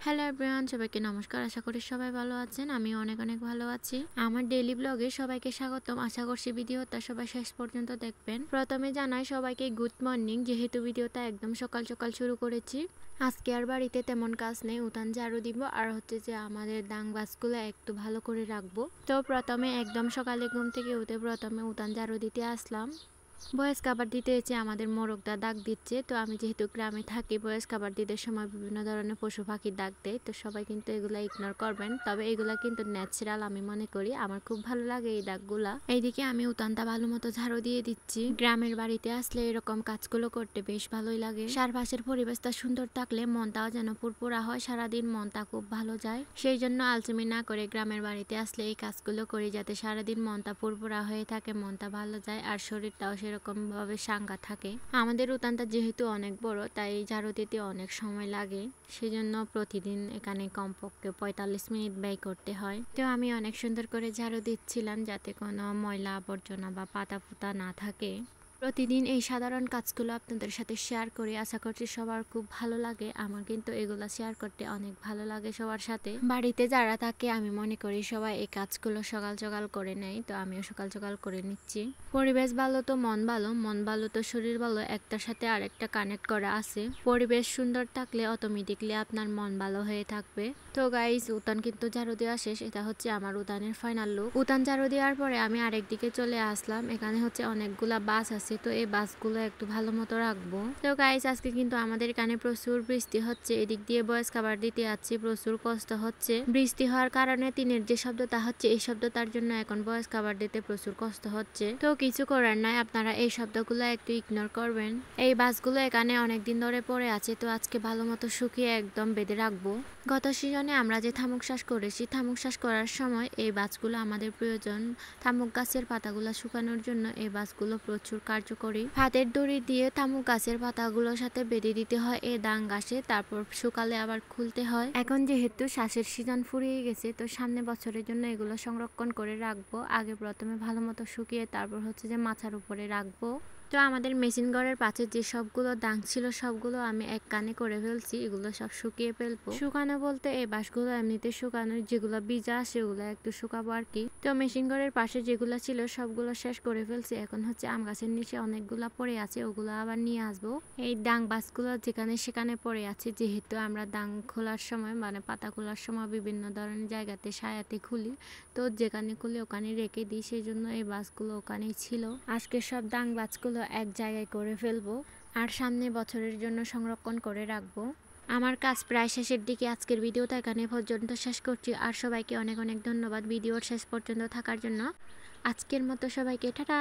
Hello everyone, সবাইকে নমস্কার। আশা করি সবাই ভালো আছেন। আমি অনেক ভালো আছি। আমার ডেইলি ব্লগে সবাইকে স্বাগতম। আশা করছি ভিডিওটা সবাই শেষ পর্যন্ত দেখবেন। প্রথমে জানাই সবাইকে গুড মর্নিং। যেহেতু ভিডিওটা একদম সকাল সকাল শুরু করেছি, আজকে আর বাড়িতে তেমন কাজ নেই। উঠান ঝাড়ু দিব আর হচ্ছে যে আমাদের ডাং গাছগুলো একটু ভালো করে রাখবো। তো প্রথমে একদম সকালে ঘুম থেকে উঠে প্রথমে উঠান ঝাড়ু দিতে আসলাম। বয়স খাবার দিতে এসে আমাদের মোরগটা ডাক দিচ্ছে। তো আমি যেহেতু গ্রামে থাকি, বয়স খাবার দিতে সময় বিভিন্ন ধরনের পশু পাখির ডাক দেয়। তো সবাই কিন্তু এগুলা ইগনোর করবেন, তবে এগুলা কিন্তু ন্যাচারাল আমি মনে করি। আমার খুব ভালো লাগে এই ডাকগুলা। এইদিকে আমি উঠানটা ভালো মতো ঝাড়ু দিয়ে দিচ্ছি। গ্রামের বাড়িতে আসলে এরকম কাজগুলো করতে বেশ ভালোই লাগে। চারপাশের পরিবেশটা সুন্দর থাকলে মনটাও যেন পুরপুরা হয়, সারাদিন মনটা খুব ভালো যায়। সেই জন্য আলসেমি না করে গ্রামের বাড়িতে আসলে এই কাজগুলো করি, যাতে সারাদিন মনটা পুরপুরা হয়ে থাকে, মনটা ভালো যায় আর শরীরটাও সেরকম ভাবে চাঙ্গা থাকে। আমাদের উঠানটা যেহেতু অনেক বড়, তাই ঝাড়ু দিতে অনেক সময় লাগে। সেজন্য প্রতিদিন এখানে কমপক্ষে 45 মিনিট ব্যয় করতে হয়। তো আমি অনেক সুন্দর করে ঝাড়ু দিচ্ছিলাম, যাতে কোনো ময়লা আবর্জনা বা পাতা পুতা না থাকে। প্রতিদিন এই সাধারণ কাজগুলো আপনাদের সাথে শেয়ার করি, আশা করছি সবার খুব ভালো লাগে। আমার কিন্তু এগুলো শেয়ার করতে অনেক ভালো লাগে সবার সাথে। বাড়িতে যারা থাকে আমি মনে করি সবাই এই কাজগুলো সকাল সকাল করে নেয়, তো আমিও সকাল সকাল করে নিচ্ছি। পরিবেশ ভালো তো মন ভালো, মন ভালো তো শরীর ভালো, একটার সাথে আরেকটা কানেক্ট করা আছে। পরিবেশ সুন্দর থাকলে অটোমেটিকলি আপনার মন ভালো হয়ে থাকবে। তো গাইস, উঠান কিন্তু ঝাড়ু দেওয়া শেষ। এটা হচ্ছে আমার উঠানের ফাইনাল লুক। উঠান ঝাড়ু দেওয়ার পরে আমি আরেক দিকে চলে আসলাম। এখানে হচ্ছে অনেকগুলা বাস আছে, তো এই বাসগুলো একটু ভালো মতো রাখবো। তো গাইস, আজকে কিন্তু আমাদের এখানে প্রচুর বৃষ্টি হচ্ছে। এদিক দিয়ে বয়স খাবার দিতে যাচ্ছি, প্রচুর কষ্ট হচ্ছে। বৃষ্টি হওয়ার কারণে টিনের যে শব্দটা হচ্ছে, এই শব্দটার জন্য এখন বয়স খাবার দিতে প্রচুর কষ্ট হচ্ছে। তো কিছু করার নাই, আপনারা এই শব্দগুলো একটু ইগনোর করবেন। এই বাসগুলো এখানে অনেকদিন ধরে পড়ে আছে, তো আজকে ভালো মতো শুকিয়ে একদম বেঁধে রাখবো। গত সিজনে আমরা যে থামুক শ্বাস করেছি, থামুক শ্বাস করার সময় এই বাসগুলো আমাদের প্রয়োজন। থামুক গাছের পাতাগুলো শুকানোর জন্য এই বাসগুলো প্রচুর কার্যকরী। হাতের দড়ি দিয়ে থামুক গাছের পাতাগুলোর সাথে বেঁধে দিতে হয় এই ডাং গাছে, তারপর শুকালে আবার খুলতে হয়। এখন যেহেতু শ্বাসের সিজন ফুরিয়ে গেছে, তো সামনে বছরের জন্য এগুলো সংরক্ষণ করে রাখবো। আগে প্রথমে ভালো মতো শুকিয়ে তারপর হচ্ছে যে মাথার উপরে রাখবো। তো আমাদের মেশিন ঘরের পাশে যে সবগুলো ডাং ছিল, সবগুলো আমি এক কানে করে ফেলছি। এগুলো সব শুকিয়ে ফেলবো। শুকানো বলতে এই বাঁশগুলো এমনিতে শুকানো, যেগুলো বীজা সেগুলো একটু শুকাবো আর কি। তো মেশিন ঘরের পাশে যেগুলো ছিল সবগুলো শেষ করে ফেলছি। এখন হচ্ছে আম গাছের নিচে অনেকগুলা পড়ে আছে, ওগুলো আবার নিয়ে আসবো। এই ডাং বাঁশগুলো যেখানে সেখানে পড়ে আছে, যেহেতু আমরা ডাং খোলার সময় মানে পাতা খোলার সময় বিভিন্ন ধরনের জায়গাতে সায়াতে খুলি, তো যেখানে খুলি ওখানে রেখে দিই। সেই জন্য এই বাঁশগুলো ওখানেই ছিল। আজকে সব ডাং বাঁশগুলো এক জায়গায় করে ফেলবো আর সামনে বছরের জন্য সংরক্ষণ করে রাখবো। আমার কাজ প্রায় শেষের দিকে। আজকের ভিডিওটা এখানে পর্যন্ত শেষ করছি। আর সবাইকে অনেক ধন্যবাদ ভিডিওর শেষ পর্যন্ত থাকার জন্য। আজকের মতো সবাইকে টাটা।